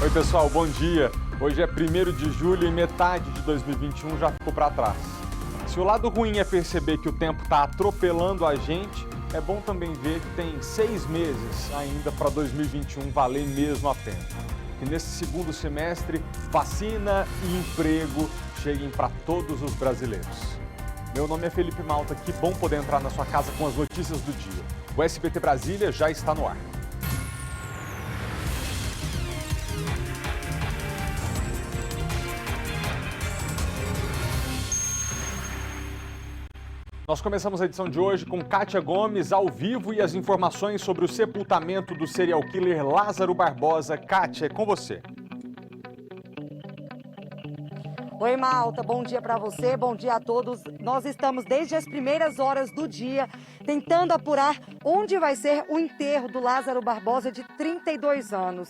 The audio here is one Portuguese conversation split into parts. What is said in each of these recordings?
Oi pessoal, bom dia. Hoje é 1º de julho e metade de 2021 já ficou para trás. Se o lado ruim é perceber que o tempo está atropelando a gente, é bom também ver que tem 6 meses ainda para 2021 valer mesmo a pena. Que nesse segundo semestre, vacina e emprego cheguem para todos os brasileiros. Meu nome é Felipe Malta, que bom poder entrar na sua casa com as notícias do dia. O SBT Brasília já está no ar. Nós começamos a edição de hoje com Kátia Gomes ao vivo e as informações sobre o sepultamento do serial killer Lázaro Barbosa. Kátia, é com você. Oi, Malta, bom dia para você, bom dia a todos. Nós estamos desde as primeiras horas do dia tentando apurar onde vai ser o enterro do Lázaro Barbosa, de 32 anos.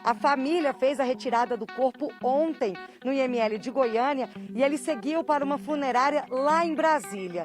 A família fez a retirada do corpo ontem no IML de Goiânia e ele seguiu para uma funerária lá em Brasília.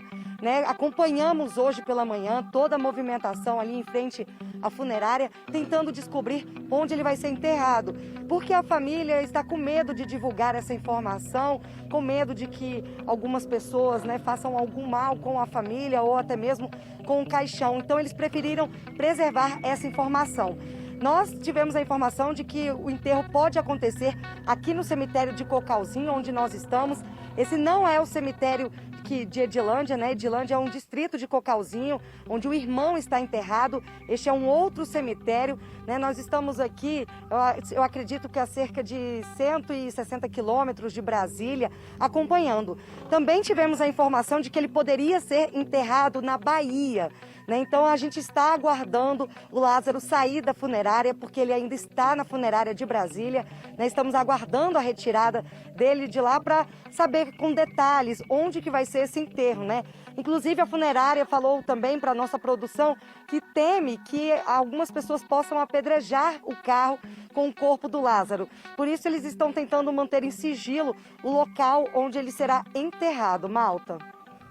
Acompanhamos hoje pela manhã toda a movimentação ali em frente à funerária, tentando descobrir onde ele vai ser enterrado, porque a família está com medo de divulgar essa informação, com medo de que algumas pessoas façam algum mal com a família ou até mesmo com o caixão. Então eles preferiram preservar essa informação. Nós tivemos a informação de que o enterro pode acontecer aqui no cemitério de Cocalzinho, onde nós estamos. Esse não é o cemitério de Edilândia, Edilândia é um distrito de Cocalzinho, onde o irmão está enterrado. Este é um outro cemitério, Nós estamos aqui, eu acredito que a cerca de 160 quilômetros de Brasília, acompanhando. Também tivemos a informação de que ele poderia ser enterrado na Bahia. Então a gente está aguardando o Lázaro sair da funerária, porque ele ainda está na funerária de Brasília. Estamos aguardando a retirada dele de lá para saber com detalhes onde que vai ser esse enterro, Inclusive a funerária falou também para a nossa produção que teme que algumas pessoas possam apedrejar o carro com o corpo do Lázaro. Por isso eles estão tentando manter em sigilo o local onde ele será enterrado, Malta.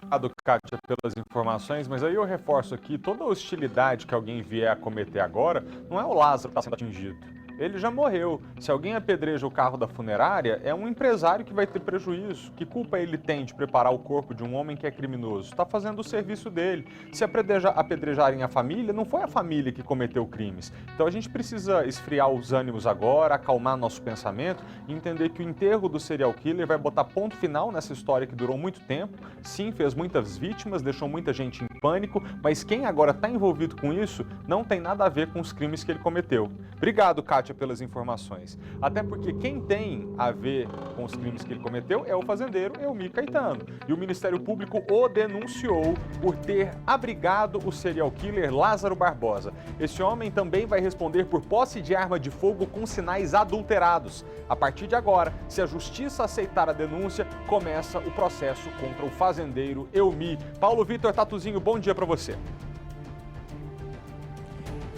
Obrigado, Kátia, pelas informações, mas aí eu reforço aqui, toda a hostilidade que alguém vier a cometer agora, não é o Lázaro que está sendo atingido. Ele já morreu. Se alguém apedreja o carro da funerária, é um empresário que vai ter prejuízo. Que culpa ele tem de preparar o corpo de um homem que é criminoso? Está fazendo o serviço dele. Se apedrejarem a família, não foi a família que cometeu crimes. Então a gente precisa esfriar os ânimos agora, acalmar nosso pensamento e entender que o enterro do serial killer vai botar ponto final nessa história que durou muito tempo. Sim, fez muitas vítimas, deixou muita gente em pânico, mas quem agora está envolvido com isso não tem nada a ver com os crimes que ele cometeu. Obrigado, Kátia, pelas informações. Até porque quem tem a ver com os crimes que ele cometeu é o fazendeiro Eumir Caetano. E o Ministério Público o denunciou por ter abrigado o serial killer Lázaro Barbosa. Esse homem também vai responder por posse de arma de fogo com sinais adulterados. A partir de agora, se a justiça aceitar a denúncia, começa o processo contra o fazendeiro Eumir. Paulo Vitor Tatuzinho, bom dia para você.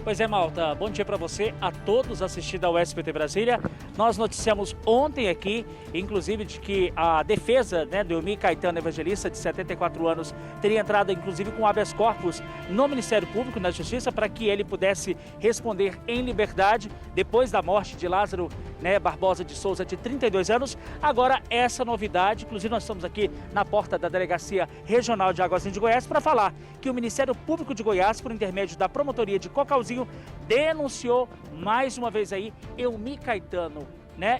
Pois é, Malta, bom dia para você, a todos assistindo ao SBT Brasília. Nós noticiamos ontem aqui, inclusive, de que a defesa do Eumir Caetano Evangelista, de 74 anos, teria entrado, inclusive, com habeas corpus no Ministério Público, na Justiça, para que ele pudesse responder em liberdade depois da morte de Lázaro Barbosa de Souza, de 32 anos. Agora, essa novidade, inclusive nós estamos aqui na porta da Delegacia Regional de Águas de Goiás para falar que o Ministério Público de Goiás, por intermédio da Promotoria de Cocalzinho, denunciou mais uma vez aí Eumir Caetano,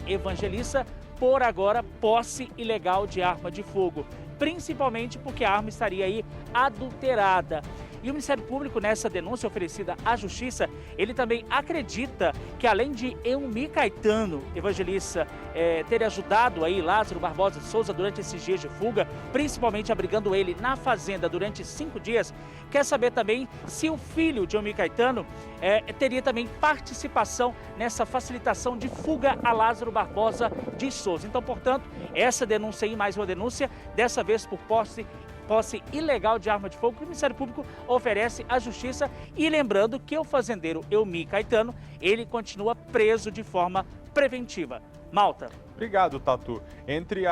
evangelista, por agora posse ilegal de arma de fogo, principalmente porque a arma estaria aí adulterada. E o Ministério Público, nessa denúncia oferecida à Justiça, ele também acredita que, além de Eumir Caetano, evangelista, ter ajudado aí Lázaro Barbosa de Souza durante esses dias de fuga, principalmente abrigando ele na fazenda durante 5 dias, quer saber também se o filho de Eumir Caetano teria também participação nessa facilitação de fuga a Lázaro Barbosa de Souza. Então, portanto, essa denúncia aí, mais uma denúncia, dessa vez por posse ilegal de arma de fogo, que o Ministério Público oferece à Justiça. E lembrando que o fazendeiro Eumir Caetano, ele continua preso de forma preventiva. Malta. Obrigado, Tatu. Entre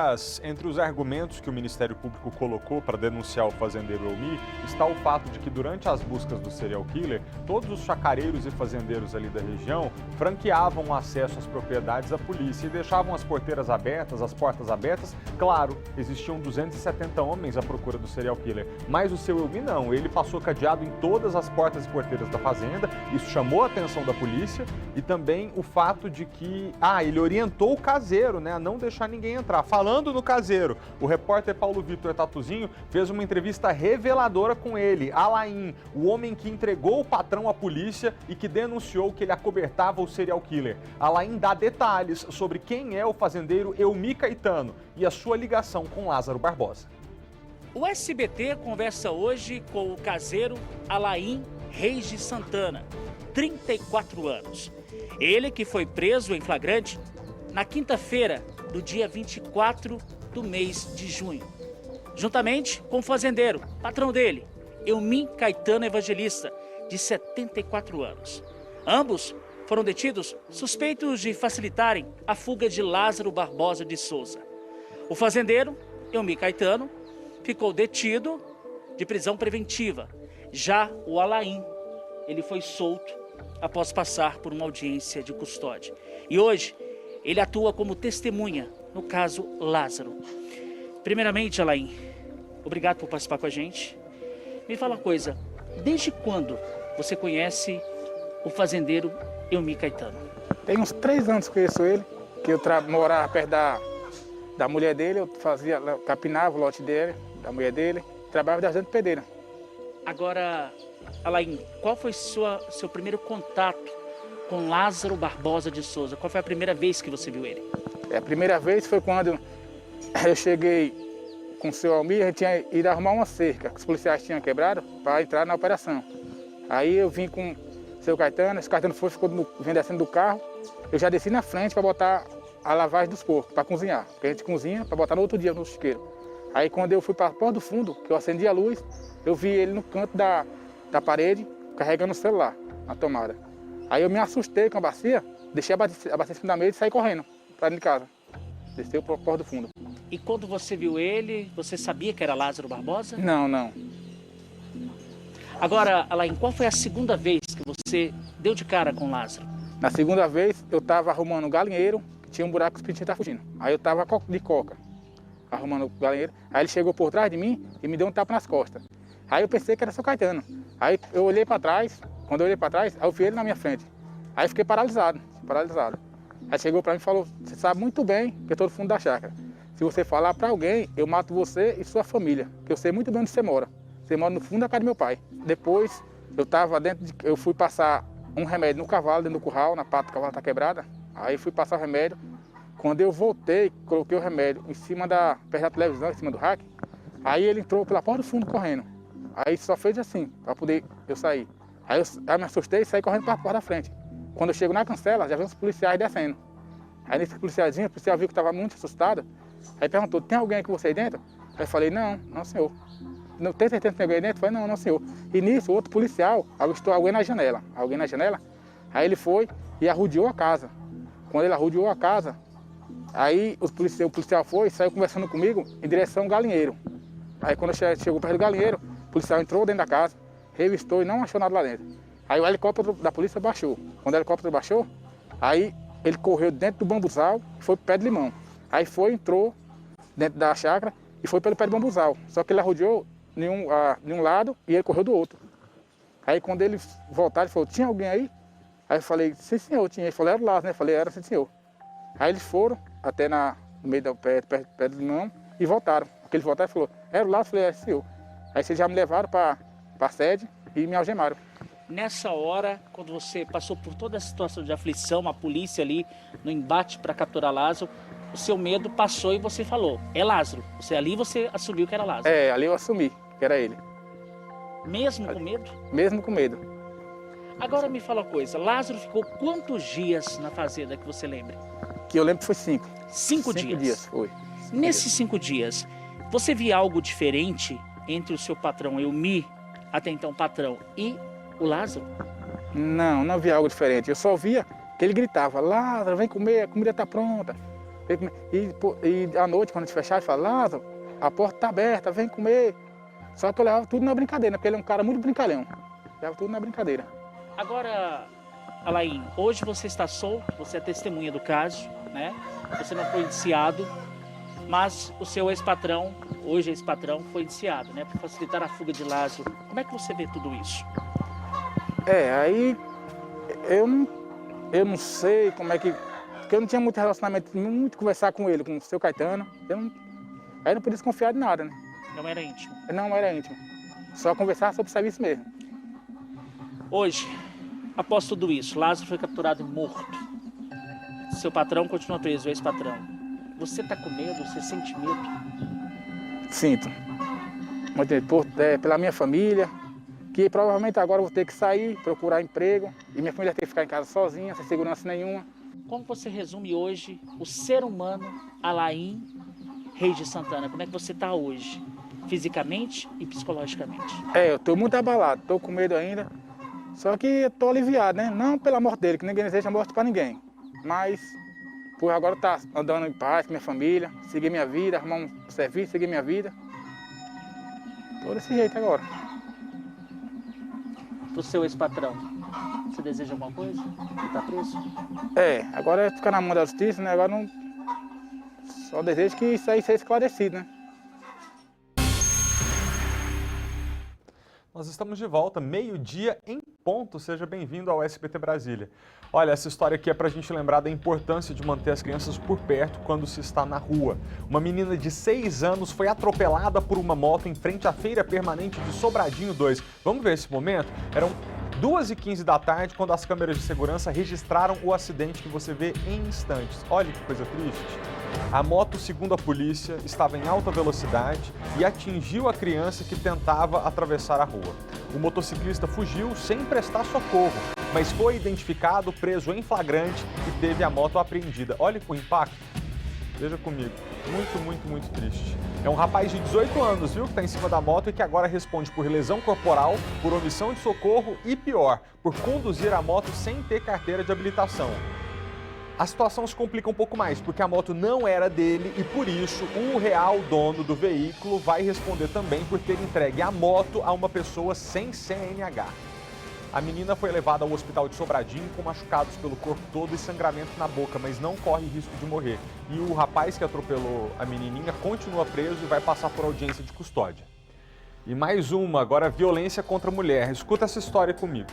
os argumentos que o Ministério Público colocou para denunciar o fazendeiro Elmi, está o fato de que durante as buscas do serial killer, todos os chacareiros e fazendeiros ali da região franqueavam o acesso às propriedades à polícia e deixavam as porteiras abertas, as portas abertas. Claro, existiam 270 homens à procura do serial killer, mas o seu Elmi não. Ele passou cadeado em todas as portas e porteiras da fazenda, isso chamou a atenção da polícia, e também o fato de que, ele orientou o caseiro, a não deixar ninguém entrar. Falando no caseiro, o repórter Paulo Vitor Tatuzinho fez uma entrevista reveladora com ele, Alain, o homem que entregou o patrão à polícia e que denunciou que ele acobertava o serial killer. Alain dá detalhes sobre quem é o fazendeiro Elmi Caetano e a sua ligação com Lázaro Barbosa. O SBT conversa hoje com o caseiro Alain Reis de Santana, 34 anos. Ele que foi preso em flagrante na quinta-feira do dia 24 do mês de junho, juntamente com o fazendeiro, patrão dele, Elmi Caetano Evangelista, de 74 anos. Ambos foram detidos suspeitos de facilitarem a fuga de Lázaro Barbosa de Souza. O fazendeiro, Elmi Caetano, ficou detido de prisão preventiva. Já o Alain, ele foi solto após passar por uma audiência de custódia. E hoje, ele atua como testemunha no caso Lázaro. Primeiramente, Alain, obrigado por participar com a gente. Me fala uma coisa, desde quando você conhece o fazendeiro Elmi Caetano? Tem uns 3 anos que conheço ele, que eu morava perto da mulher dele, eu capinava o lote dele, da mulher dele, trabalhava de ajudante de pedreira. Agora, Alain, qual foi seu primeiro contato com Lázaro Barbosa de Souza? Qual foi a primeira vez que você viu ele? A primeira vez foi quando eu cheguei com o seu Almir, a gente tinha ido arrumar uma cerca que os policiais tinham quebrado para entrar na operação. Aí eu vim com o seu Caetano, esse Caetano vem descendo do carro, eu já desci na frente para botar a lavagem dos porcos, para cozinhar, porque a gente cozinha para botar no outro dia no chiqueiro. Aí quando eu fui para a porta do fundo, que eu acendi a luz, eu vi ele no canto da parede, carregando o celular na tomada. Aí eu me assustei com a bacia, deixei a bacia em cima da mesa e saí correndo para dentro de casa. Desceu para a porta do fundo. E quando você viu ele, você sabia que era Lázaro Barbosa? Não. Agora, Alain, qual foi a segunda vez que você deu de cara com Lázaro? Na segunda vez, eu estava arrumando um galinheiro, que tinha um buraco que os pintinhos estavam fugindo. Aí eu estava de coca, arrumando o galinheiro. Aí ele chegou por trás de mim e me deu um tapa nas costas. Aí eu pensei que era seu Caetano. Aí eu olhei para trás, quando eu olhei para trás, aí eu vi ele na minha frente. Aí fiquei paralisado. Aí chegou para mim e falou, você sabe muito bem que eu estou no fundo da chácara. Se você falar para alguém, eu mato você e sua família, que eu sei muito bem onde você mora. Você mora no fundo da casa do meu pai. Depois, eu fui passar um remédio no cavalo, dentro do curral, na pata do cavalo está quebrada. Aí fui passar o remédio. Quando eu voltei, coloquei o remédio perto da televisão, em cima do rack. Aí ele entrou pela porta do fundo correndo. Aí só fez assim, para poder eu sair. Aí eu me assustei e saí correndo para a porta da frente. Quando eu chego na cancela, já vi uns policiais descendo. Aí nesse policialzinho, o policial viu que estava muito assustado. Aí perguntou, tem alguém com você aí dentro? Aí eu falei, não senhor. Não tem certeza que tem alguém aí dentro? Eu falei, não senhor. E nisso, o outro policial avistou alguém na janela. Aí ele foi e arrodeou a casa. Quando ele arrodeou a casa, aí o policial foi e saiu conversando comigo em direção ao galinheiro. Aí quando chegou perto do galinheiro, o policial entrou dentro da casa, revistou e não achou nada lá dentro. Aí o helicóptero da polícia baixou. Quando o helicóptero baixou, aí ele correu dentro do bambuzal e foi pro pé de limão. Aí entrou dentro da chácara e foi pelo pé de bambuzal. Só que ele arrodeou de um lado e ele correu do outro. Aí quando ele voltar, ele falou, tinha alguém aí? Aí eu falei, sim senhor, tinha. Ele falou, era o Lázaro, né? Eu falei, era sim senhor. Aí eles foram até no meio do pé do limão e voltaram. Porque ele voltaram e falou, era o Lázaro? Eu falei, era senhor. Aí vocês já me levaram para a sede e me algemaram. Nessa hora, quando você passou por toda a situação de aflição, a polícia ali no embate para capturar Lázaro, o seu medo passou e você falou, é Lázaro. Você assumiu que era Lázaro. É, ali eu assumi que era ele. Mesmo com medo? Mesmo com medo. Agora me fala uma coisa, Lázaro ficou quantos dias na fazenda que você lembra? Que eu lembro que foi 5. 5 dias? 5 dias, foi. Nesses 5 dias, você via algo diferente entre o seu patrão Elmi, até então patrão, e o Lázaro? Não vi algo diferente. Eu só via que ele gritava, Lázaro, vem comer, a comida está pronta. E à noite, quando a gente fechava, ele falava, Lázaro, a porta tá aberta, vem comer. Só que eu levava tudo na brincadeira, porque ele é um cara muito brincalhão. Levava tudo na brincadeira. Agora, Alain, hoje você está solto, você é testemunha do caso, né? Você não foi indiciado, mas o seu ex-patrão, hoje ex-patrão, foi indiciado, né? Para facilitar a fuga de Lázaro. Como é que você vê tudo isso? Aí eu não sei como é que... Porque eu não tinha muito relacionamento, muito conversar com ele, com o seu Caetano. Aí eu não podia desconfiar de nada, né? Não era íntimo? Não era íntimo. Só conversar sobre o serviço mesmo. Hoje, após tudo isso, Lázaro foi capturado e morto. Seu patrão continua preso, o ex-patrão. Você está com medo? Você sente medo? Sinto. Pela minha família, que provavelmente agora eu vou ter que sair, procurar emprego, e minha família vai ter que ficar em casa sozinha, sem segurança nenhuma. Como você resume hoje o ser humano Alain Reis de Santana? Como é que você está hoje, fisicamente e psicologicamente? Eu estou muito abalado, estou com medo ainda, só que estou aliviado, né? Não pela morte dele, que ninguém deseja morte para ninguém, mas por agora estar andando em paz com minha família, seguir minha vida, arrumar um serviço, seguir minha vida. Estou desse jeito agora. Do seu ex-patrão, você deseja alguma coisa? Ele está preso? Agora é ficar na mão da justiça, né? Agora não... Só desejo que isso aí seja esclarecido, né? Nós estamos de volta, meio-dia em ponto. Seja bem-vindo ao SBT Brasília. Olha, essa história aqui é para a gente lembrar da importância de manter as crianças por perto quando se está na rua. Uma menina de 6 anos foi atropelada por uma moto em frente à Feira Permanente de Sobradinho 2. Vamos ver esse momento? Eram 2h15 da tarde quando as câmeras de segurança registraram o acidente que você vê em instantes. Olha que coisa triste. A moto, segundo a polícia, estava em alta velocidade e atingiu a criança que tentava atravessar a rua. O motociclista fugiu sem prestar socorro, mas foi identificado, preso em flagrante e teve a moto apreendida. Olha o impacto. Veja comigo. Muito triste. É um rapaz de 18 anos, viu, que está em cima da moto e que agora responde por lesão corporal, por omissão de socorro e, pior, por conduzir a moto sem ter carteira de habilitação. A situação se complica um pouco mais, porque a moto não era dele e, por isso, o real dono do veículo vai responder também por ter entregue a moto a uma pessoa sem CNH. A menina foi levada ao hospital de Sobradinho com machucados pelo corpo todo e sangramento na boca, mas não corre risco de morrer. E o rapaz que atropelou a menininha continua preso e vai passar por audiência de custódia. E mais uma, agora violência contra a mulher. Escuta essa história comigo.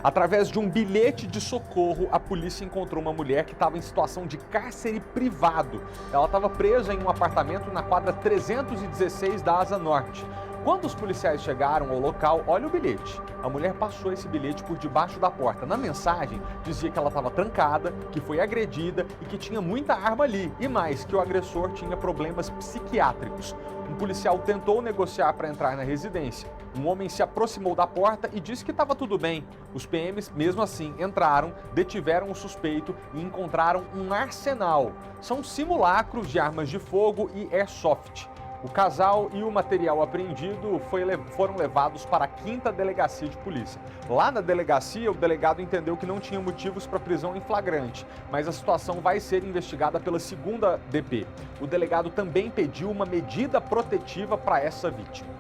Através de um bilhete de socorro, a polícia encontrou uma mulher que estava em situação de cárcere privado. Ela estava presa em um apartamento na quadra 316 da Asa Norte. Quando os policiais chegaram ao local, olha o bilhete. A mulher passou esse bilhete por debaixo da porta. Na mensagem, dizia que ela estava trancada, que foi agredida e que tinha muita arma ali. E mais, que o agressor tinha problemas psiquiátricos. Um policial tentou negociar para entrar na residência. Um homem se aproximou da porta e disse que estava tudo bem. Os PMs, mesmo assim, entraram, detiveram o suspeito e encontraram um arsenal. São simulacros de armas de fogo e airsoft. O casal e o material apreendido foram levados para a 5ª Delegacia de Polícia. Lá na delegacia, o delegado entendeu que não tinha motivos para prisão em flagrante, mas a situação vai ser investigada pela 2ª DP. O delegado também pediu uma medida protetiva para essa vítima.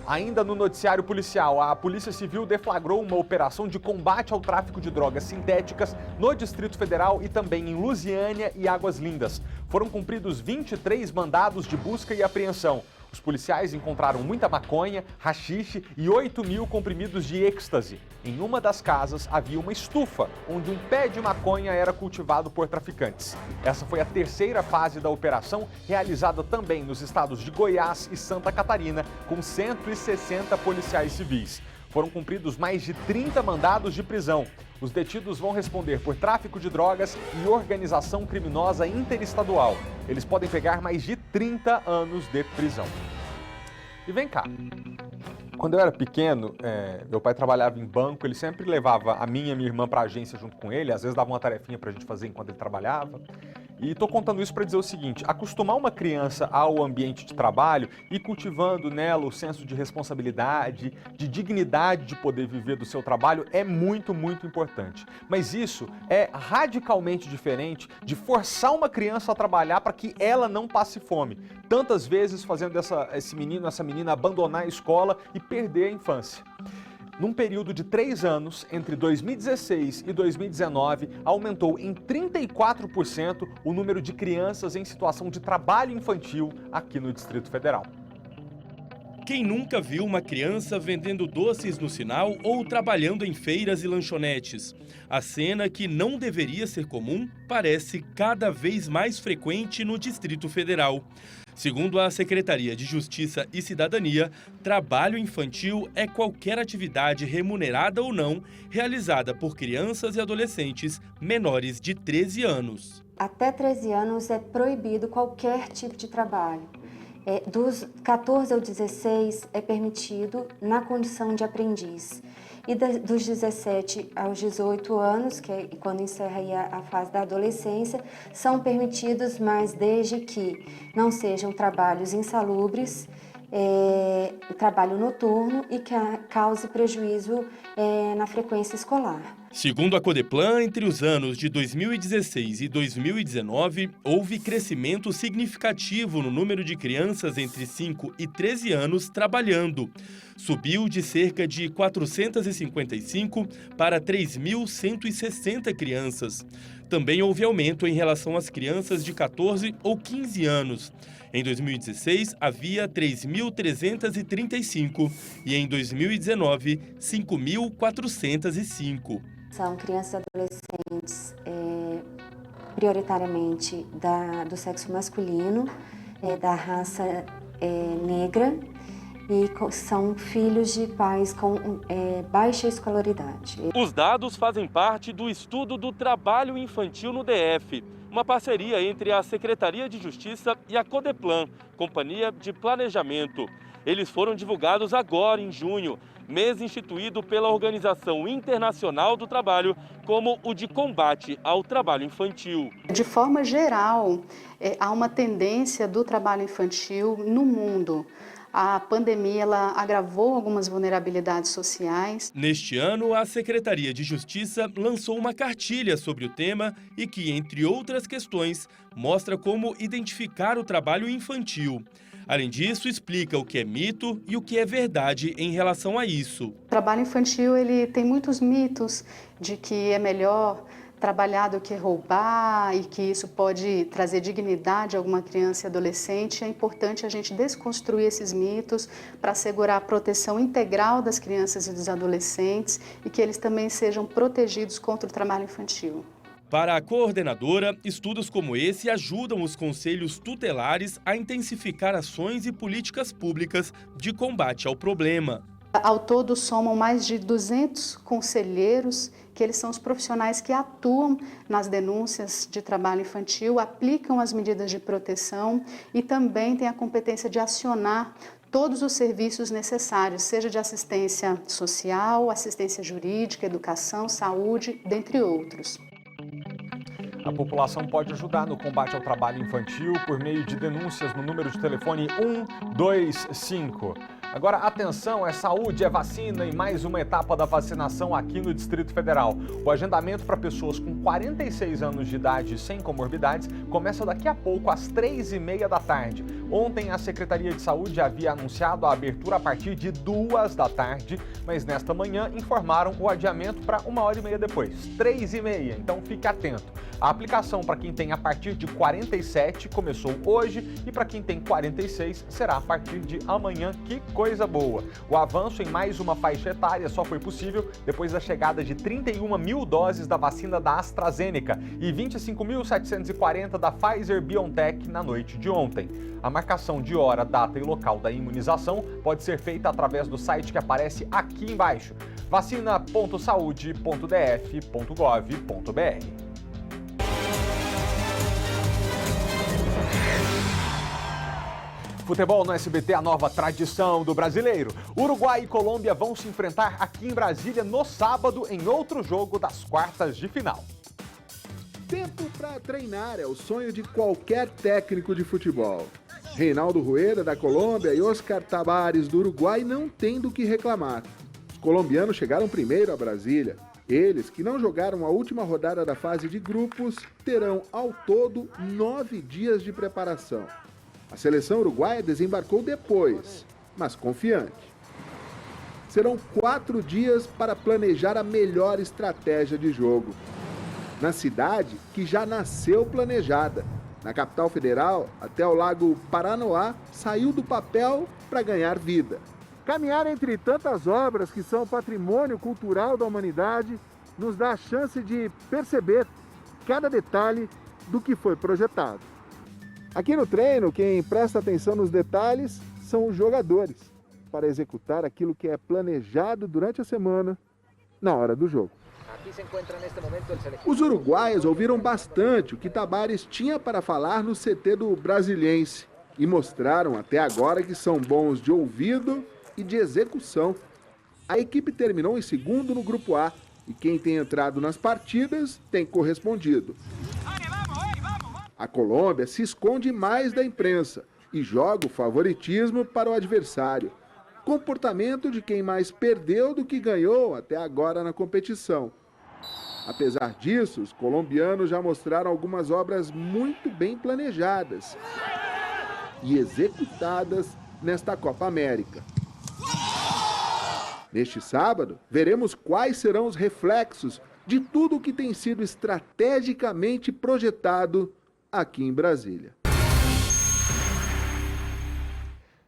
Ainda no noticiário policial, a Polícia Civil deflagrou uma operação de combate ao tráfico de drogas sintéticas no Distrito Federal e também em Lusiânia e Águas Lindas. Foram cumpridos 23 mandados de busca e apreensão. Os policiais encontraram muita maconha, haxixe e 8.000 comprimidos de êxtase. Em uma das casas havia uma estufa, onde um pé de maconha era cultivado por traficantes. Essa foi a 3ª fase da operação, realizada também nos estados de Goiás e Santa Catarina, com 160 policiais civis. Foram cumpridos mais de 30 mandados de prisão. Os detidos vão responder por tráfico de drogas e organização criminosa interestadual. Eles podem pegar mais de 30 anos de prisão. E vem cá. Quando eu era pequeno, meu pai trabalhava em banco, ele sempre levava a minha e a minha irmã para a agência junto com ele, às vezes dava uma tarefinha para a gente fazer enquanto ele trabalhava. E estou contando isso para dizer o seguinte: acostumar uma criança ao ambiente de trabalho e cultivando nela o senso de responsabilidade, de dignidade de poder viver do seu trabalho é muito, muito importante. Mas isso é radicalmente diferente de forçar uma criança a trabalhar para que ela não passe fome. Tantas vezes fazendo esse menino, essa menina abandonar a escola e perder a infância. Num período de 3 anos, entre 2016 e 2019, aumentou em 34% o número de crianças em situação de trabalho infantil aqui no Distrito Federal. Quem nunca viu uma criança vendendo doces no sinal ou trabalhando em feiras e lanchonetes? A cena, que não deveria ser comum, parece cada vez mais frequente no Distrito Federal. Segundo a Secretaria de Justiça e Cidadania, trabalho infantil é qualquer atividade remunerada ou não, realizada por crianças e adolescentes menores de 13 anos. Até 13 anos é proibido qualquer tipo de trabalho. Dos 14 ao 16 é permitido na condição de aprendiz. E dos 17 aos 18 anos, que é quando encerra aí a fase da adolescência, são permitidos, mas desde que não sejam trabalhos insalubres, trabalho noturno e que cause prejuízo na frequência escolar. Segundo a Codeplan, entre os anos de 2016 e 2019, houve crescimento significativo no número de crianças entre 5 e 13 anos trabalhando. Subiu de cerca de 455 para 3.160 crianças. Também houve aumento em relação às crianças de 14 ou 15 anos. Em 2016, havia 3.335 e em 2019, 5.405. São crianças e adolescentes prioritariamente do sexo masculino, da raça negra, e são filhos de pais com baixa escolaridade. Os dados fazem parte do estudo do trabalho infantil no DF, uma parceria entre a Secretaria de Justiça e a Codeplan, Companhia de Planejamento. Eles foram divulgados agora, em junho, mês instituído pela Organização Internacional do Trabalho como o de combate ao trabalho infantil. De forma geral, há uma tendência do trabalho infantil no mundo. A pandemia ela agravou algumas vulnerabilidades sociais. Neste ano, a Secretaria de Justiça lançou uma cartilha sobre o tema e que, entre outras questões, mostra como identificar o trabalho infantil. Além disso, explica o que é mito e o que é verdade em relação a isso. O trabalho infantil ele tem muitos mitos de que é melhor trabalhar do que roubar e que isso pode trazer dignidade a alguma criança e adolescente. É importante a gente desconstruir esses mitos para assegurar a proteção integral das crianças e dos adolescentes e que eles também sejam protegidos contra o trabalho infantil. Para a coordenadora, estudos como esse ajudam os conselhos tutelares a intensificar ações e políticas públicas de combate ao problema. Ao todo, somam mais de 200 conselheiros, que eles são os profissionais que atuam nas denúncias de trabalho infantil, aplicam as medidas de proteção e também têm a competência de acionar todos os serviços necessários, seja de assistência social, assistência jurídica, educação, saúde, dentre outros. A população pode ajudar no combate ao trabalho infantil por meio de denúncias no número de telefone 125. Agora, atenção, é saúde, é vacina e mais uma etapa da vacinação aqui no Distrito Federal. O agendamento para pessoas com 46 anos de idade sem comorbidades começa daqui a pouco, às 3h30 da tarde. Ontem, a Secretaria de Saúde havia anunciado a abertura a partir de 2 da tarde, mas nesta manhã informaram o adiamento para 1h30 depois, 3h30, então fique atento. A aplicação para quem tem a partir de 47 começou hoje e para quem tem 46 será a partir de amanhã. Que coisa boa! O avanço em mais uma faixa etária só foi possível depois da chegada de 31 mil doses da vacina da AstraZeneca e 25.740 da Pfizer-BioNTech na noite de ontem. A marcação de hora, data e local da imunização pode ser feita através do site que aparece aqui embaixo, vacina.saude.df.gov.br. Futebol no SBT, a nova tradição do brasileiro. Uruguai e Colômbia vão se enfrentar aqui em Brasília no sábado em outro jogo das quartas de final. Tempo para treinar é o sonho de qualquer técnico de futebol. Reinaldo Rueda, da Colômbia, e Oscar Tabares, do Uruguai, não têm do que reclamar. Os colombianos chegaram primeiro a Brasília. Eles, que não jogaram a última rodada da fase de grupos, terão, ao todo, 9 dias de preparação. A seleção uruguaia desembarcou depois, mas confiante. Serão 4 dias para planejar a melhor estratégia de jogo. Na cidade que já nasceu planejada. Na capital federal, até o Lago Paranoá, saiu do papel para ganhar vida. Caminhar entre tantas obras que são patrimônio cultural da humanidade nos dá a chance de perceber cada detalhe do que foi projetado. Aqui no treino, quem presta atenção nos detalhes são os jogadores, para executar aquilo que é planejado durante a semana, na hora do jogo. Os uruguaios ouviram bastante o que Tabares tinha para falar no CT do Brasiliense e mostraram até agora que são bons de ouvido e de execução. A equipe terminou em segundo no Grupo A e quem tem entrado nas partidas tem correspondido. A Colômbia se esconde mais da imprensa e joga o favoritismo para o adversário. Comportamento de quem mais perdeu do que ganhou até agora na competição. Apesar disso, os colombianos já mostraram algumas obras muito bem planejadas e executadas nesta Copa América. Neste sábado, veremos quais serão os reflexos de tudo o que tem sido estrategicamente projetado aqui em Brasília.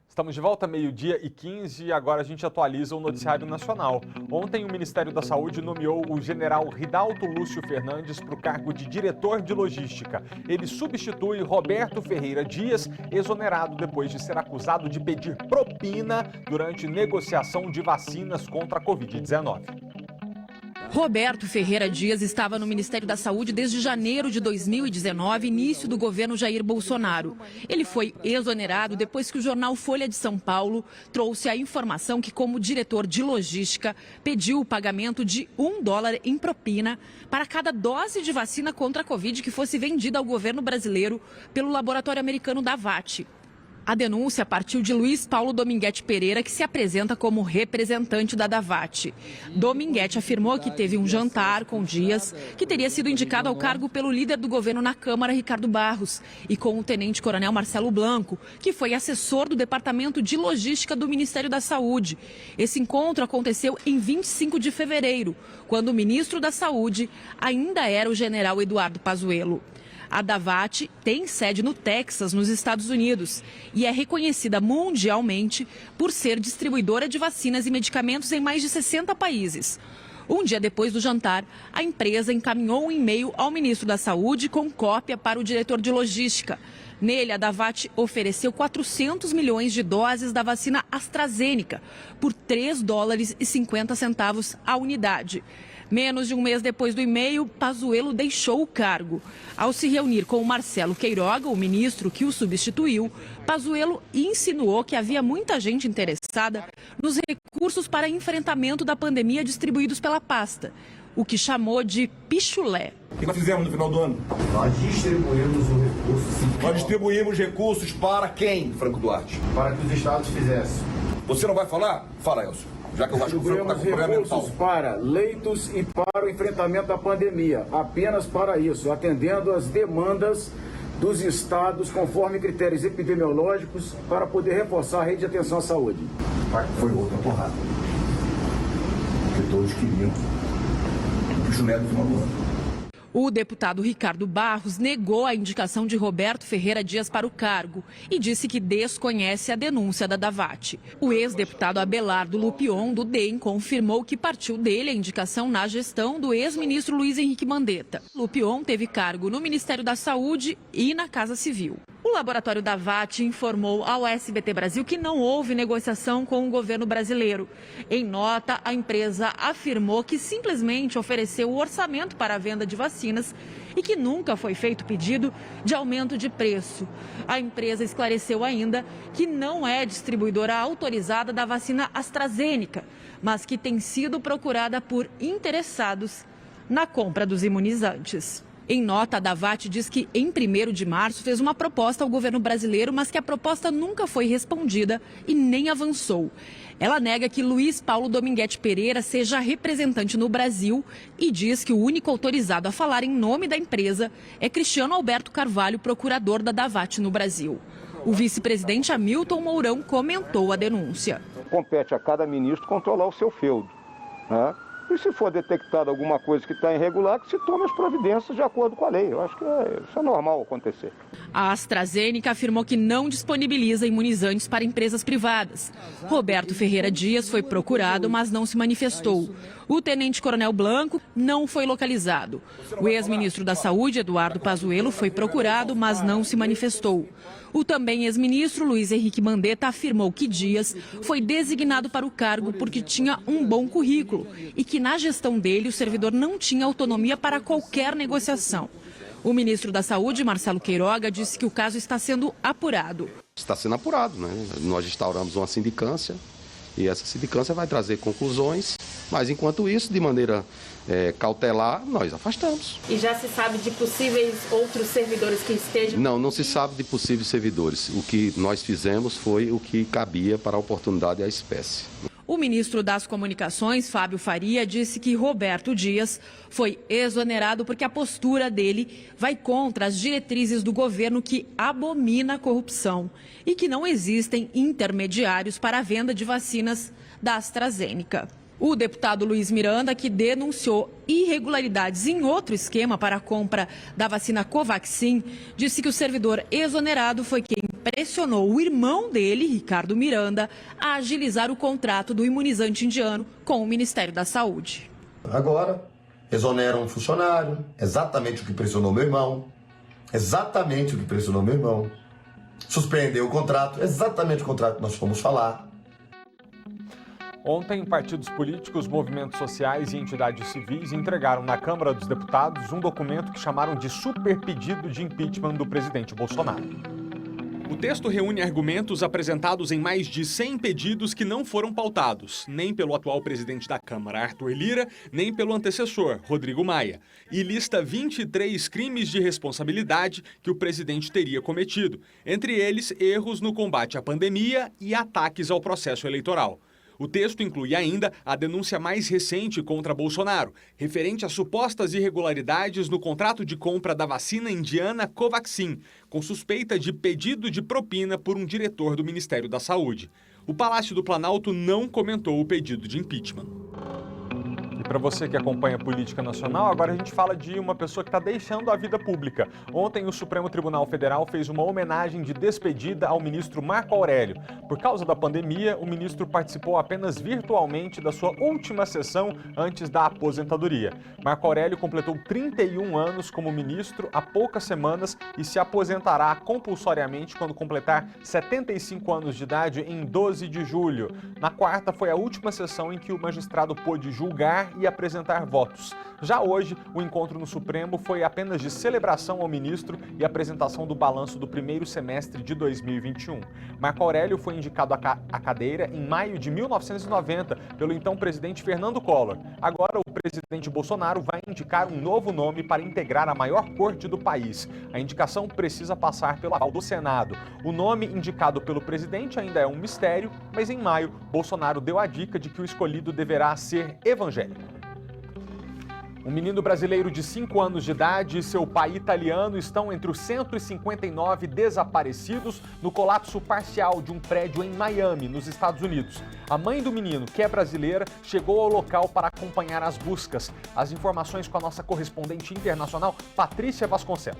Estamos de volta, 12h15, e agora a gente atualiza o noticiário nacional. Ontem, o Ministério da Saúde nomeou o general Ridalto Lúcio Fernandes para o cargo de diretor de logística. Ele substitui Roberto Ferreira Dias, exonerado depois de ser acusado de pedir propina durante negociação de vacinas contra a Covid-19. Roberto Ferreira Dias estava no Ministério da Saúde desde janeiro de 2019, início do governo Jair Bolsonaro. Ele foi exonerado depois que o jornal Folha de São Paulo trouxe a informação que, como diretor de logística, pediu o pagamento de $1 em propina para cada dose de vacina contra a Covid que fosse vendida ao governo brasileiro pelo laboratório americano Davat. A denúncia partiu de Luiz Paulo Dominguete Pereira, que se apresenta como representante da Davat. Dominguete afirmou que teve um jantar com Dias, que teria sido indicado ao cargo pelo líder do governo na Câmara, Ricardo Barros, e com o tenente-coronel Marcelo Blanco, que foi assessor do Departamento de Logística do Ministério da Saúde. Esse encontro aconteceu em 25 de fevereiro, quando o ministro da Saúde ainda era o general Eduardo Pazuello. A Davat tem sede no Texas, nos Estados Unidos, e é reconhecida mundialmente por ser distribuidora de vacinas e medicamentos em mais de 60 países. Um dia depois do jantar, a empresa encaminhou um e-mail ao ministro da Saúde com cópia para o diretor de logística. Nele, a Davat ofereceu 400 milhões de doses da vacina AstraZeneca por $3,50 a unidade. Menos de um mês depois do e-mail, Pazuello deixou o cargo. Ao se reunir com o Marcelo Queiroga, o ministro que o substituiu, Pazuello insinuou que havia muita gente interessada nos recursos para enfrentamento da pandemia distribuídos pela pasta, o que chamou de pichulé. O que nós fizemos no final do ano? Nós distribuímos o recurso. Nós distribuímos recursos para quem, Franco Duarte? Para que os estados fizessem. Você não vai falar? Fala, Elcio. Já que eu acho que o Franco está com problema mental. Para leitos e para o enfrentamento da pandemia. Apenas para isso, atendendo às demandas dos estados conforme critérios epidemiológicos para poder reforçar a rede de atenção à saúde. Foi outra porrada. Porque todos queriam o pichulé do final do ano. O deputado Ricardo Barros negou a indicação de Roberto Ferreira Dias para o cargo e disse que desconhece a denúncia da Davat. O ex-deputado Abelardo Lupion, do DEM, confirmou que partiu dele a indicação na gestão do ex-ministro Luiz Henrique Mandetta. Lupion teve cargo no Ministério da Saúde e na Casa Civil. O laboratório Davat informou ao SBT Brasil que não houve negociação com o governo brasileiro. Em nota, a empresa afirmou que simplesmente ofereceu o orçamento para a venda de vacinas e que nunca foi feito pedido de aumento de preço. A empresa esclareceu ainda que não é distribuidora autorizada da vacina AstraZeneca, mas que tem sido procurada por interessados na compra dos imunizantes. Em nota, a Davat diz que em 1º de março fez uma proposta ao governo brasileiro, mas que a proposta nunca foi respondida e nem avançou. Ela nega que Luiz Paulo Dominguete Pereira seja representante no Brasil e diz que o único autorizado a falar em nome da empresa é Cristiano Alberto Carvalho, procurador da Davat no Brasil. O vice-presidente Hamilton Mourão comentou a denúncia. Compete a cada ministro controlar o seu feudo, né? E se for detectada alguma coisa que está irregular, que se tome as providências de acordo com a lei. Eu acho que isso é normal acontecer. A AstraZeneca afirmou que não disponibiliza imunizantes para empresas privadas. Roberto Ferreira Dias foi procurado, mas não se manifestou. O tenente-coronel Blanco não foi localizado. O ex-ministro da Saúde, Eduardo Pazuello, foi procurado, mas não se manifestou. O também ex-ministro Luiz Henrique Mandetta afirmou que Dias foi designado para o cargo porque tinha um bom currículo e que na gestão dele o servidor não tinha autonomia para qualquer negociação. O ministro da Saúde, Marcelo Queiroga, disse que o caso está sendo apurado. Está sendo apurado, né? Nós instauramos uma sindicância e essa sindicância vai trazer conclusões, mas enquanto isso, de maneira cautelar, nós afastamos. E já se sabe de possíveis outros servidores que estejam... Não se sabe de possíveis servidores. O que nós fizemos foi o que cabia para a oportunidade e a espécie. O ministro das Comunicações, Fábio Faria, disse que Roberto Dias foi exonerado porque a postura dele vai contra as diretrizes do governo que abomina a corrupção e que não existem intermediários para a venda de vacinas da AstraZeneca. O deputado Luiz Miranda, que denunciou irregularidades em outro esquema para a compra da vacina Covaxin, disse que o servidor exonerado foi quem pressionou o irmão dele, Ricardo Miranda, a agilizar o contrato do imunizante indiano com o Ministério da Saúde. Agora, exoneram um funcionário, exatamente o que pressionou meu irmão, suspendeu o contrato, exatamente o contrato que nós fomos falar. Ontem, partidos políticos, movimentos sociais e entidades civis entregaram na Câmara dos Deputados um documento que chamaram de super pedido de impeachment do presidente Bolsonaro. O texto reúne argumentos apresentados em mais de 100 pedidos que não foram pautados, nem pelo atual presidente da Câmara, Arthur Lira, nem pelo antecessor, Rodrigo Maia, e lista 23 crimes de responsabilidade que o presidente teria cometido, entre eles erros no combate à pandemia e ataques ao processo eleitoral. O texto inclui ainda a denúncia mais recente contra Bolsonaro, referente a supostas irregularidades no contrato de compra da vacina indiana Covaxin, com suspeita de pedido de propina por um diretor do Ministério da Saúde. O Palácio do Planalto não comentou o pedido de impeachment. E para você que acompanha a política nacional, agora a gente fala de uma pessoa que está deixando a vida pública. Ontem, o Supremo Tribunal Federal fez uma homenagem de despedida ao ministro Marco Aurélio. Por causa da pandemia, o ministro participou apenas virtualmente da sua última sessão antes da aposentadoria. Marco Aurélio completou 31 anos como ministro há poucas semanas e se aposentará compulsoriamente quando completar 75 anos de idade em 12 de julho. Na quarta, foi a última sessão em que o magistrado pôde julgar e apresentar votos. Já hoje, o encontro no Supremo foi apenas de celebração ao ministro e apresentação do balanço do primeiro semestre de 2021. Marco Aurélio foi indicado à cadeira em maio de 1990 pelo então presidente Fernando Collor. Agora, o presidente Bolsonaro vai indicar um novo nome para integrar a maior corte do país. A indicação precisa passar pelo aval do Senado. O nome indicado pelo presidente ainda é um mistério, mas em maio, Bolsonaro deu a dica de que o escolhido deverá ser evangélico. Um menino brasileiro de 5 anos de idade e seu pai italiano estão entre os 159 desaparecidos no colapso parcial de um prédio em Miami, nos Estados Unidos. A mãe do menino, que é brasileira, chegou ao local para acompanhar as buscas. As informações com a nossa correspondente internacional, Patrícia Vasconcelos.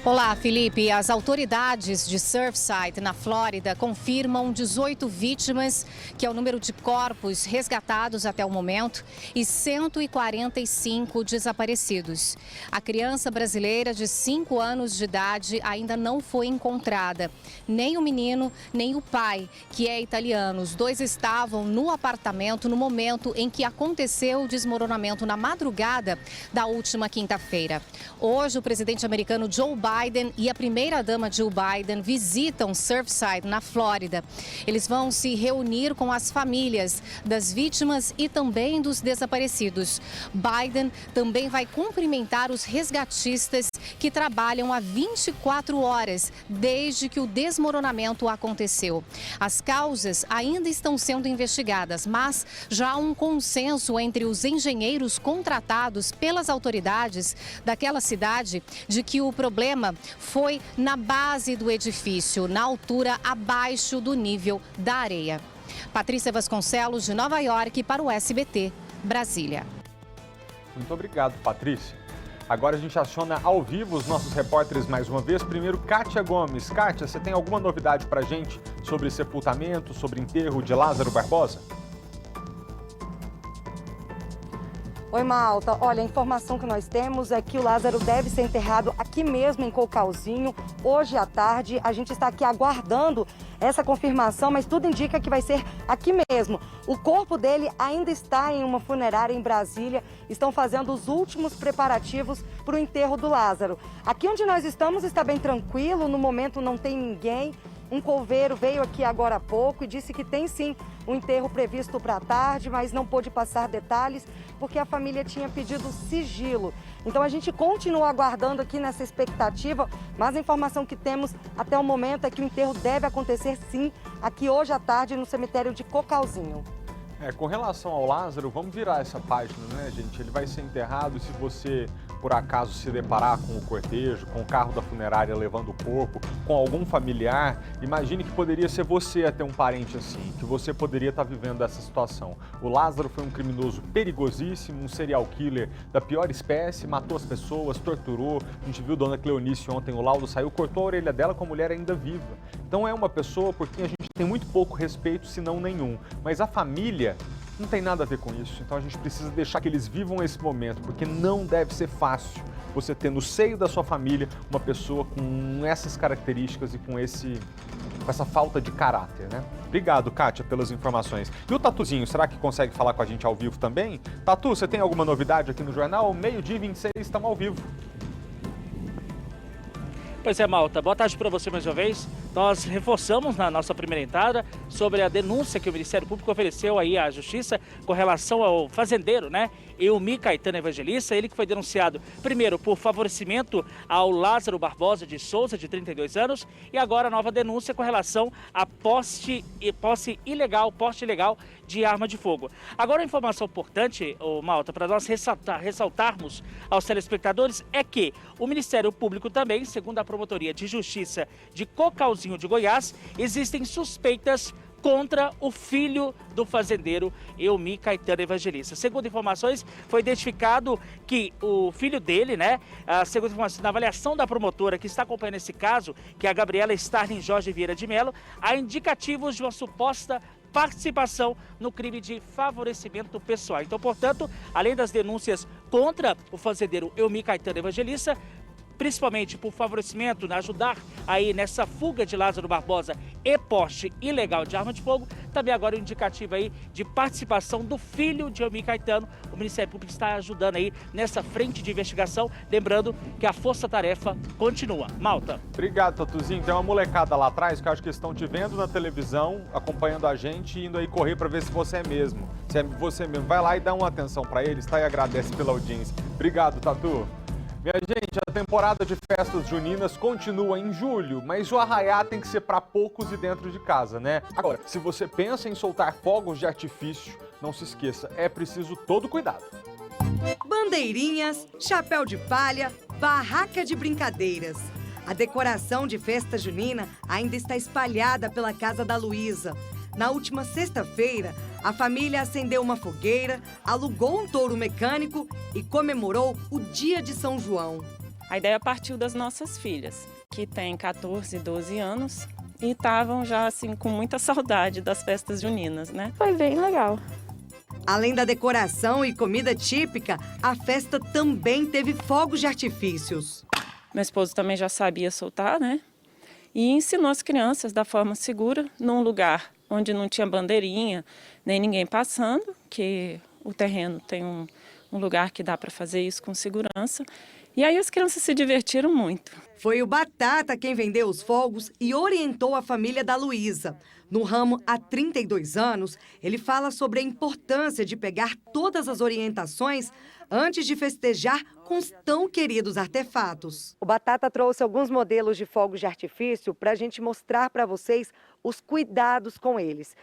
Olá, Felipe. As autoridades de Surfside, na Flórida, confirmam 18 vítimas, que é o número de corpos resgatados até o momento, e 145 desaparecidos. A criança brasileira de 5 anos de idade ainda não foi encontrada. Nem o menino, nem o pai, que é italiano. Os dois estavam no apartamento no momento em que aconteceu o desmoronamento na madrugada da última quinta-feira. Hoje, o presidente americano Joe Biden Biden e a primeira-dama Jill Biden visitam Surfside, na Flórida. Eles vão se reunir com as famílias das vítimas e também dos desaparecidos. Biden também vai cumprimentar os resgatistas que trabalham há 24 horas desde que o desmoronamento aconteceu. As causas ainda estão sendo investigadas, mas já há um consenso entre os engenheiros contratados pelas autoridades daquela cidade de que o problema foi na base do edifício, na altura abaixo do nível da areia. Patrícia Vasconcelos, de Nova York, para o SBT, Brasília. Muito obrigado, Patrícia. Agora a gente aciona ao vivo os nossos repórteres mais uma vez. Primeiro, Kátia Gomes. Kátia, você tem alguma novidade para a gente sobre sepultamento, sobre enterro de Lázaro Barbosa? Oi, Malta. Olha, a informação que nós temos é que o Lázaro deve ser enterrado aqui mesmo em Cocalzinho, hoje à tarde. A gente está aqui aguardando essa confirmação, mas tudo indica que vai ser aqui mesmo. O corpo dele ainda está em uma funerária em Brasília. Estão fazendo os últimos preparativos para o enterro do Lázaro. Aqui onde nós estamos está bem tranquilo, no momento não tem ninguém. Um coveiro veio aqui agora há pouco e disse que tem sim um enterro previsto para a tarde, mas não pôde passar detalhes porque a família tinha pedido sigilo. Então a gente continua aguardando aqui nessa expectativa, mas a informação que temos até o momento é que o enterro deve acontecer sim aqui hoje à tarde no cemitério de Cocalzinho. Com relação ao Lázaro, vamos virar essa página, né, gente? Ele vai ser enterrado e se você, por acaso, se deparar com o cortejo, com o carro da funerária levando o corpo, com algum familiar, imagine que poderia ser você a ter um parente assim, que você poderia estar vivendo essa situação. O Lázaro foi um criminoso perigosíssimo, um serial killer da pior espécie, matou as pessoas, torturou. A gente viu Dona Cleonice ontem, o laudo saiu, cortou a orelha dela com a mulher ainda viva. Então é uma pessoa por quem a gente tem muito pouco respeito, se não nenhum. Mas a família não tem nada a ver com isso, então a gente precisa deixar que eles vivam esse momento, porque não deve ser fácil você ter no seio da sua família uma pessoa com essas características e com essa falta de caráter, né? Obrigado, Kátia, pelas informações. E o Tatuzinho, será que consegue falar com a gente ao vivo também? Tatu, você tem alguma novidade aqui no jornal? 12h26, estamos ao vivo. Pois é, Malta, boa tarde para você mais uma vez. Nós reforçamos na nossa primeira entrada sobre a denúncia que o Ministério Público ofereceu aí à Justiça com relação ao fazendeiro, né? Eumir Caetano Evangelista, ele que foi denunciado primeiro por favorecimento ao Lázaro Barbosa de Souza, de 32 anos, e agora a nova denúncia com relação a posse ilegal de arma de fogo. Agora a informação importante, Malta, para nós ressaltarmos aos telespectadores é que o Ministério Público também, segundo a Promotoria de Justiça de Cocalzinho de Goiás, existem suspeitas contra o filho do fazendeiro Eumir Caetano Evangelista. Segundo informações, foi identificado que o filho dele, né, segundo informações, na avaliação da promotora que está acompanhando esse caso, que é a Gabriela Starling Jorge Vieira de Mello, há indicativos de uma suposta participação no crime de favorecimento pessoal. Então, portanto, além das denúncias contra o fazendeiro Eumir Caetano Evangelista, principalmente por favorecimento, né, ajudar aí nessa fuga de Lázaro Barbosa e porte ilegal de arma de fogo, também agora o indicativo aí de participação do filho de Eumir Caetano. O Ministério Público está ajudando aí nessa frente de investigação, lembrando que a força-tarefa continua. Malta. Obrigado, Tatuzinho. Tem uma molecada lá atrás que eu acho que estão te vendo na televisão, acompanhando a gente e indo aí correr para ver se você é mesmo. Se é você mesmo, vai lá e dá uma atenção para eles, tá? E agradece pela audiência. Obrigado, Tatu. Minha gente, a temporada de festas juninas continua em julho, mas o arraiá tem que ser para poucos e dentro de casa, né? Agora, se você pensa em soltar fogos de artifício, não se esqueça, é preciso todo cuidado. Bandeirinhas, chapéu de palha, barraca de brincadeiras. A decoração de festa junina ainda está espalhada pela casa da Luísa. Na última sexta-feira, a família acendeu uma fogueira, alugou um touro mecânico e comemorou o Dia de São João. A ideia partiu das nossas filhas, que têm 14 e 12 anos e estavam já assim com muita saudade das festas juninas, né? Foi bem legal. Além da decoração e comida típica, a festa também teve fogos de artifícios. Meu esposo também já sabia soltar, né? E ensinou as crianças da forma segura, num lugar onde não tinha bandeirinha, nem ninguém passando, que o terreno tem um lugar que dá para fazer isso com segurança. E aí as crianças se divertiram muito. Foi o Batata quem vendeu os fogos e orientou a família da Luísa. No ramo há 32 anos, ele fala sobre a importância de pegar todas as orientações antes de festejar com os tão queridos artefatos. O Batata trouxe alguns modelos de fogos de artifício para a gente mostrar para vocês os cuidados com eles.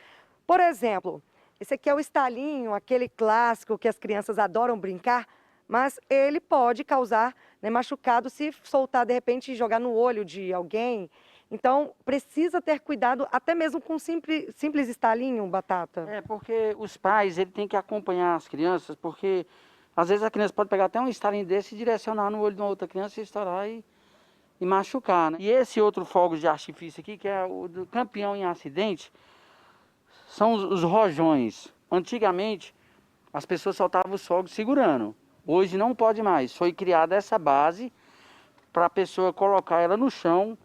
Por exemplo, esse aqui é o estalinho, aquele clássico que as crianças adoram brincar, mas ele pode causar machucado se soltar de repente e jogar no olho de alguém. Então, precisa ter cuidado até mesmo com simples estalinho, Batata. Porque os pais têm que acompanhar as crianças, porque às vezes a criança pode pegar até um estalinho desse e direcionar no olho de uma outra criança e estourar e machucar, né? E esse outro fogo de artifício aqui, que é o do campeão em acidente, são os rojões. Antigamente, as pessoas soltavam os fogos segurando. Hoje não pode mais. Foi criada essa base para a pessoa colocar ela no chão.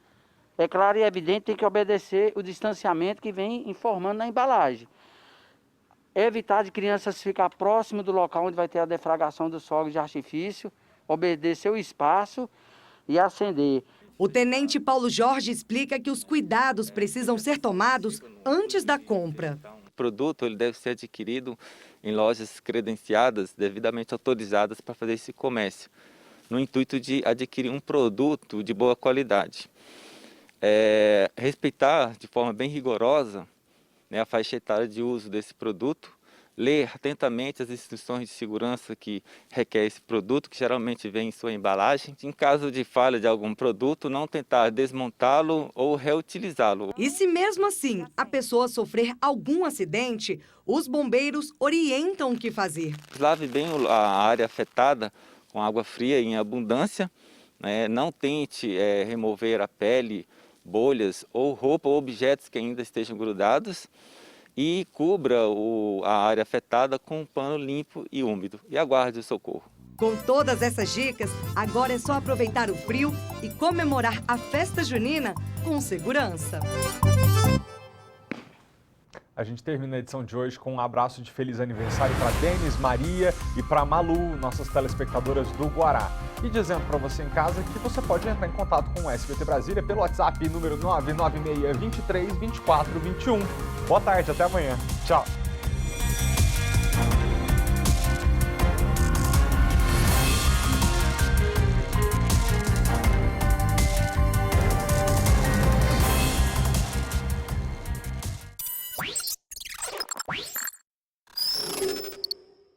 É claro e evidente, tem que obedecer o distanciamento que vem informando na embalagem. Evitar de crianças ficar próximo do local onde vai ter a defragação dos fogos de artifício, obedecer o espaço e acender. O tenente Paulo Jorge explica que os cuidados precisam ser tomados antes da compra. O produto ele deve ser adquirido em lojas credenciadas, devidamente autorizadas para fazer esse comércio, no intuito de adquirir um produto de boa qualidade. Respeitar de forma bem rigorosa, né, a faixa etária de uso desse produto, ler atentamente as instruções de segurança que requer esse produto, que geralmente vem em sua embalagem. Em caso de falha de algum produto, não tentar desmontá-lo ou reutilizá-lo. E se mesmo assim a pessoa sofrer algum acidente, os bombeiros orientam o que fazer. Lave bem a área afetada com água fria em abundância, né? Não tente remover a pele, bolhas ou roupa ou objetos que ainda estejam grudados. E cubra a área afetada com um pano limpo e úmido e aguarde o socorro. Com todas essas dicas, agora é só aproveitar o frio e comemorar a festa junina com segurança. A gente termina a edição de hoje com um abraço de feliz aniversário para Denis, Maria e para Malu, nossas telespectadoras do Guará. E dizendo para você em casa que você pode entrar em contato com o SBT Brasília pelo WhatsApp número 996 23 24 21. Boa tarde, até amanhã. Tchau.